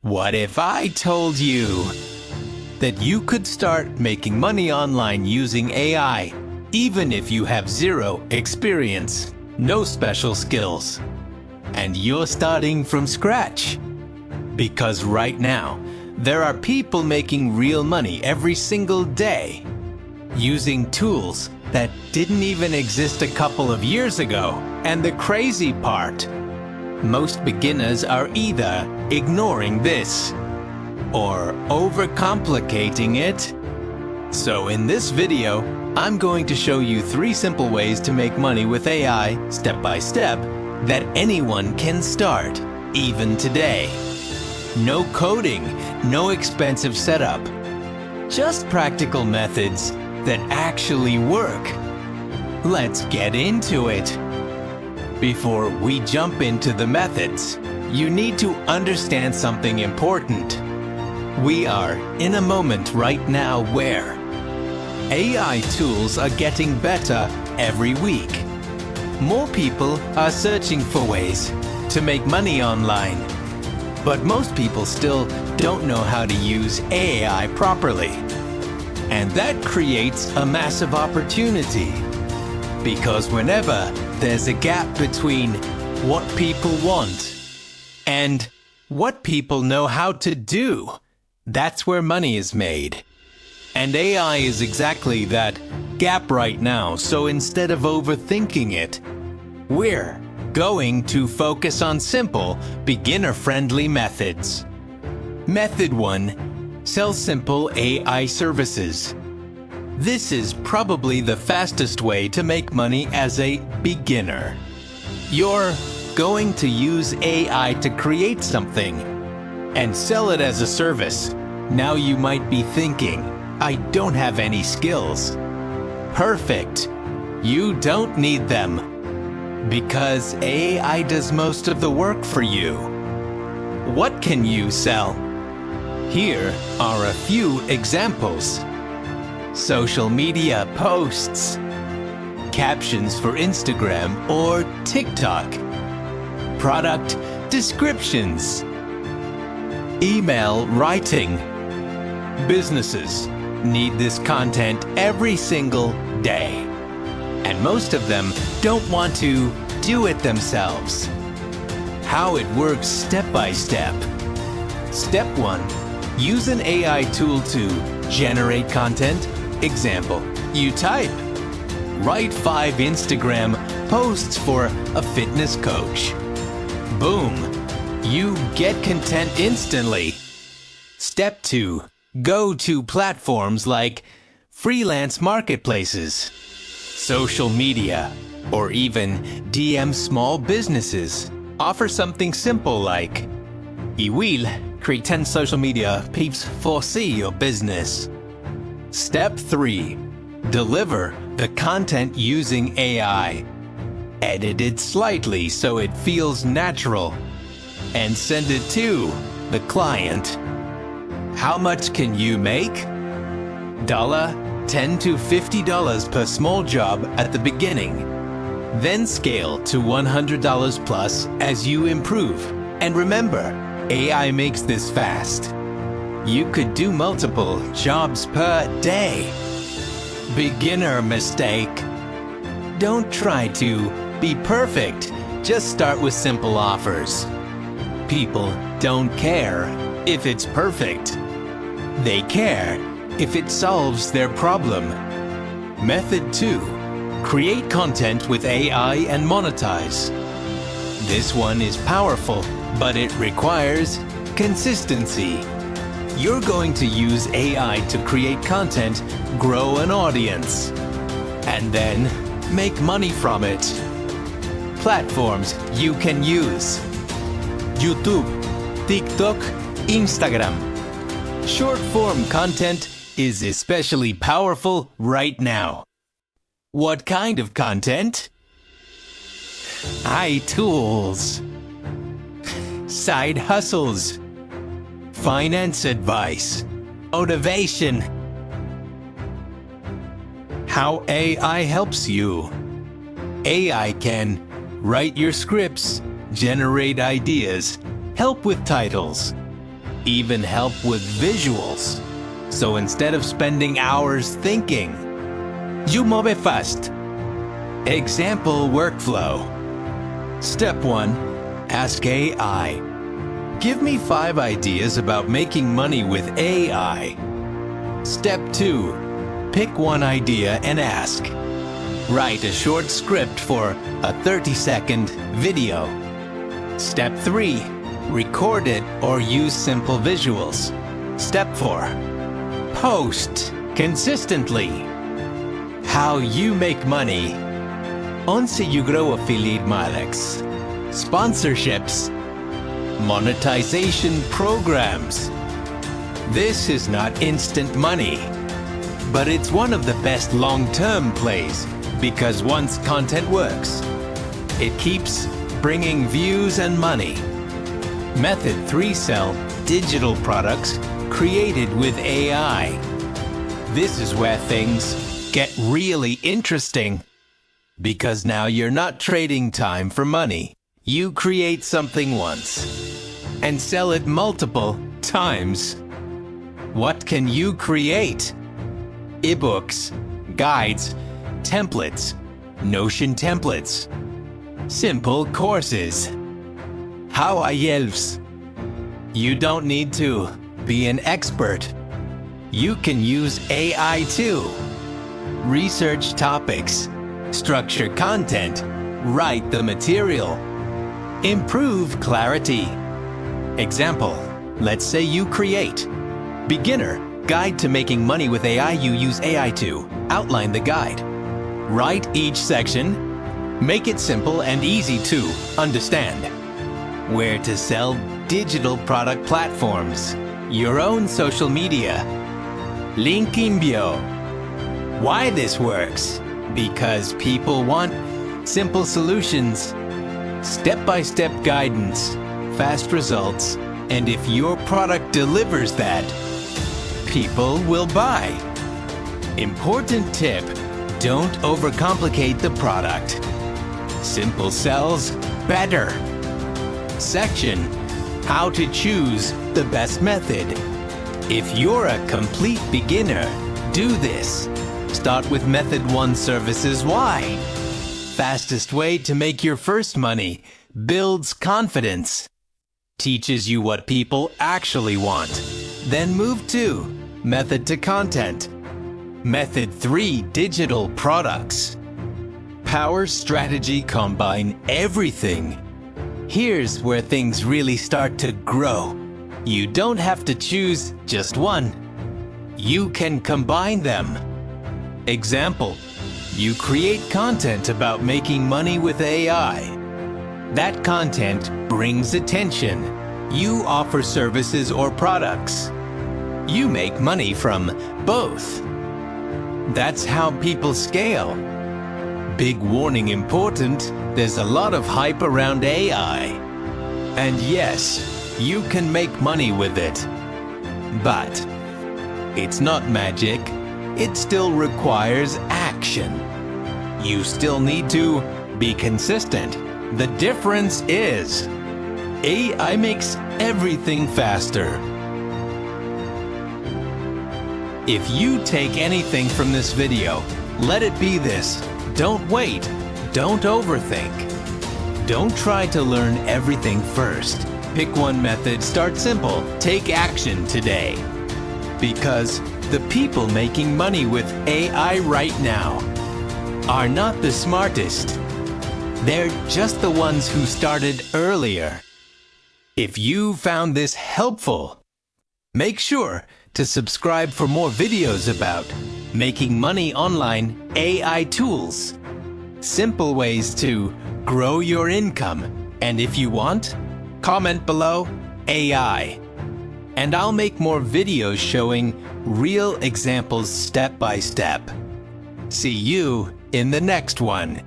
What if I told you that you could start making money online using AI, even if you have zero experience, no special skills, and you're starting from scratch? Because right now, there are people making real money every single day using tools that didn't even exist a couple of years ago. And the crazy part, most beginners are either ignoring this or overcomplicating it. So in this video, I'm going to show you 3 simple ways to make money with AI step by step that anyone can start, even today. No coding, no expensive setup, just practical methods that actually work. Let's get into it. Before we jump into the methods, you need to understand something important. We are in a moment right now where AI tools are getting better every week. More people are searching for ways to make money online. But most people still don't know how to use AI properly. And that creates a massive opportunity. Because whenever there's a gap between what people want and what people know how to do, that's where money is made. And AI is exactly that gap right now, so instead of overthinking it, we're going to focus on simple, beginner-friendly methods. Method 1. Sell simple AI services. This is probably the fastest way to make money as a beginner. You're going to use AI to create something and sell it as a service. Now you might be thinking, I don't have any skills. Perfect. You don't need them, because AI does most of the work for you. What can you sell? Here are a few examples. Social media posts, captions for Instagram or TikTok, product descriptions, email writing. Businesses need this content every single day, and most of them don't want to do it themselves. How it works step by step. Step 1. Use an AI tool to generate content. Example, you type, write 5 Instagram posts for a fitness coach. Boom, you get content instantly. Step 2. Go to platforms like freelance marketplaces, social media, or even DM small businesses. Offer something simple like, I will create 10 social media tips for your business. Step 3. Deliver the content using AI. Edit it slightly so it feels natural, and send it to the client. How much can you make? $10 to $50 per small job at the beginning. Then scale to $100 plus as you improve. And remember, AI makes this fast. You could do multiple jobs per day. Beginner mistake. Don't try to be perfect. Just start with simple offers. People don't care if it's perfect. They care if it solves their problem. Method 2. Create content with AI and monetize. This one is powerful, but it requires consistency. You're going to use AI to create content, grow an audience, and then make money from it. Platforms you can use: YouTube, TikTok, Instagram. Short-form content is especially powerful right now. What kind of content? iTools, side hustles, finance advice, motivation. How AI helps you. AI can write your scripts, generate ideas, help with titles, even help with visuals. So instead of spending hours thinking, you move fast. Example workflow. Step 1. Ask AI. Give me 5 ideas about making money with AI. Step 2. Pick one idea and ask. Write a short script for a 30-second video. Step 3. Record it or use simple visuals. Step 4. Post consistently. How you make money. Once you grow affiliate marks, sponsorships, monetization programs. This is not instant money, but it's one of the best long-term plays because once content works, it keeps bringing views and money. Method 3. Sell digital products created with AI. This is where things get really interesting because now you're not trading time for money. You create something once and sell it multiple times. What can you create? Ebooks, guides, templates, Notion templates, simple courses. How I helps. You don't need to be an expert. You can use AI too. Research topics, structure content, write the material, improve clarity. Example, let's say you create Beginner Guide to Making Money with AI. You use AI to outline the guide. Write each section, make it simple and easy to understand. Where to sell digital product platforms, your own social media. Link in bio. Why this works? Because people want simple solutions, step-by-step guidance, fast results, and if your product delivers that, people will buy. Important tip, don't overcomplicate the product. Simple sells better. Section, how to choose the best method. If you're a complete beginner, do this. Start with Method 1 Services. Why? Fastest way to make your first money. Builds confidence. Teaches you what people actually want. Then move to Method to Content. Method 3 Digital Products. Power strategy combine everything. Here's where things really start to grow. You don't have to choose just one. You can combine them. Example, you create content about making money with AI. That content brings attention. You offer services or products. You make money from both. That's how people scale. Big warning important, there's a lot of hype around AI. And yes, you can make money with it. But it's not magic. It still requires action. You still need to be consistent. The difference is AI makes everything faster. If you take anything from this video, let it be this. Don't wait. Don't overthink. Don't try to learn everything first. Pick one method, start simple, take action today. Because the people making money with AI right now are not the smartest. They're just the ones who started earlier. If you found this helpful, make sure to subscribe for more videos about making money online, AI tools, simple ways to grow your income, and if you want, comment below AI. And I'll make more videos showing real examples step by step. See you in the next one.